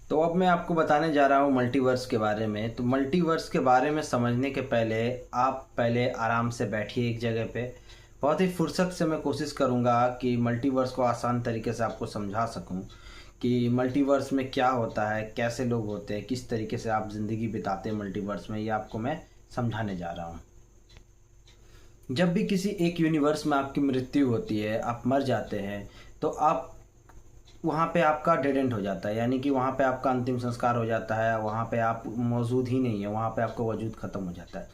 तो अब मैं आपको बताने जा रहा हूँ मल्टीवर्स के बारे में। तो मल्टीवर्स के बारे में समझने के पहले आप पहले आराम से बैठिए एक जगह पे। बहुत ही फुर्सत से मैं कोशिश करूँगा कि मल्टीवर्स को आसान तरीके से आपको समझा सकूँ कि मल्टीवर्स में क्या होता है, कैसे लोग होते हैं, किस तरीके से आप ज़िंदगी बिताते हैं मल्टीवर्स में, ये आपको मैं समझाने जा रहा हूँ। जब भी किसी एक यूनिवर्स में आपकी मृत्यु होती है, आप मर जाते हैं, तो आप वहाँ पे आपका डेड एंड हो जाता है, यानी कि वहाँ पे आपका अंतिम संस्कार हो जाता है, वहाँ पे आप मौजूद ही नहीं है, वहाँ पे आपका वजूद ख़त्म हो जाता है।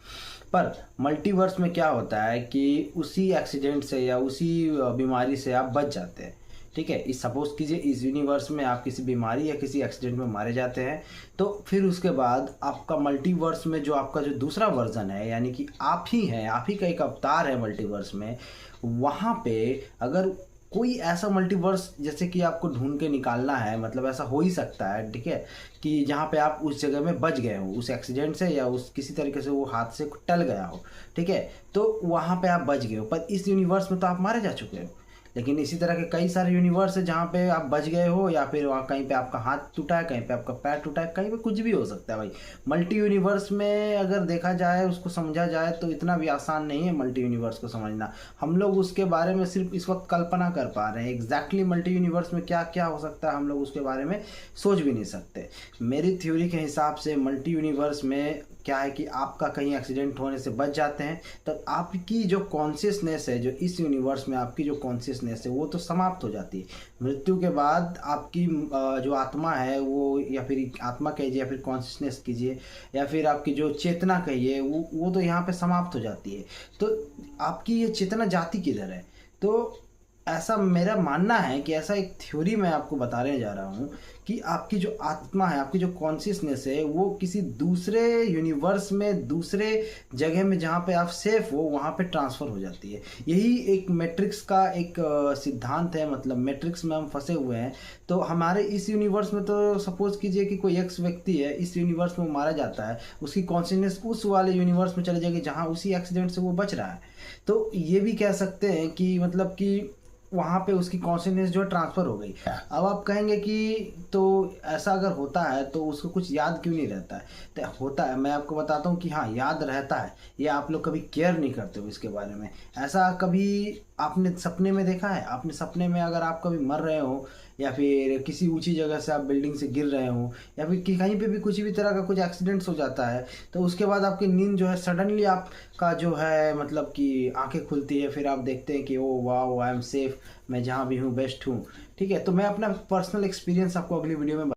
पर मल्टीवर्स में क्या होता है कि उसी एक्सीडेंट से या उसी बीमारी से आप बच जाते हैं। ठीक है, इस सपोज कीजिए इस यूनिवर्स में आप किसी बीमारी या किसी एक्सीडेंट में मारे जाते हैं, तो फिर उसके बाद आपका मल्टीवर्स में जो आपका जो दूसरा वर्जन है, यानी कि आप ही हैं, आप ही का एक अवतार है मल्टीवर्स में, वहाँ पे अगर कोई ऐसा मल्टीवर्स जैसे कि आपको ढूंढ के निकालना है, मतलब ऐसा हो ही सकता है, ठीक है, कि जहाँ पे आप उस जगह में बच गए हो उस एक्सीडेंट से या उस किसी तरीके से वो हाथ से टल गया हो, ठीक है, तो वहाँ पे आप बच गए हो। पर इस यूनिवर्स में तो आप मारे जा चुके हो। लेकिन इसी तरह के कई सारे यूनिवर्स है जहाँ पे आप बच गए हो, या फिर वहाँ कहीं पे आपका हाथ टूटा है, कहीं पे आपका पैर टूटा है, कहीं पे कुछ भी हो सकता है भाई। मल्टी यूनिवर्स में अगर देखा जाए, उसको समझा जाए, तो इतना भी आसान नहीं है मल्टी यूनिवर्स को समझना। हम लोग उसके बारे में सिर्फ इस वक्त कल्पना कर पा रहे हैं। एग्जैक्टली मल्टी यूनिवर्स में क्या क्या हो सकता है हम लोग उसके बारे में सोच भी नहीं सकते। मेरी थ्योरी के हिसाब से मल्टी यूनिवर्स में क्या है कि आपका कहीं एक्सीडेंट होने से बच जाते हैं, तो आपकी जो कॉन्शियसनेस है, जो इस यूनिवर्स में आपकी जो कॉन्शियसनेस है, वो तो समाप्त हो जाती है। मृत्यु के बाद आपकी जो आत्मा है वो, या फिर आत्मा कहिए या फिर कॉन्शियसनेस कीजिए या फिर आपकी जो चेतना कहिए, वो तो यहाँ पे समाप्त हो जाती है। तो आपकी ये चेतना जाती किधर है? तो ऐसा मेरा मानना है कि ऐसा एक थ्योरी मैं आपको बताने जा रहा हूँ कि आपकी जो आत्मा है, आपकी जो कॉन्शियसनेस है, वो किसी दूसरे यूनिवर्स में, दूसरे जगह में जहाँ पे आप सेफ हो, वहाँ पे ट्रांसफ़र हो जाती है। यही एक मैट्रिक्स का एक सिद्धांत है। मतलब मैट्रिक्स में हम फंसे हुए हैं। तो हमारे इस यूनिवर्स में तो सपोज कीजिए कि कोई एक्स व्यक्ति है, इस यूनिवर्स में मारा जाता है, उसकी कॉन्शियसनेस उस वाले यूनिवर्स में चले जाएगी जहाँ उसी एक्सीडेंट से वो बच रहा है। तो ये भी कह सकते हैं कि मतलब कि वहाँ पे उसकी कॉन्शियसनेस जो है ट्रांसफ़र हो गई। अब आप कहेंगे कि तो ऐसा अगर होता है तो उसको कुछ याद क्यों नहीं रहता है? तो होता है, मैं आपको बताता हूँ कि हाँ, याद रहता है। ये आप लोग कभी केयर नहीं करते हो इसके बारे में। ऐसा कभी आपने सपने में देखा है? आपने सपने में अगर आप कभी मर रहे हो, या फिर किसी ऊंची जगह से आप बिल्डिंग से गिर रहे हो, या फिर कहीं पे भी कुछ भी तरह का कुछ एक्सीडेंट्स हो जाता है, तो उसके बाद आपकी नींद जो है सडनली आपका जो है मतलब कि आंखें खुलती है, फिर आप देखते हैं कि ओ वाह, आई एम सेफ, मैं जहाँ भी हूँ बेस्ट हूँ। ठीक है, तो मैं अपना पर्सनल एक्सपीरियंस आपको अगली वीडियो में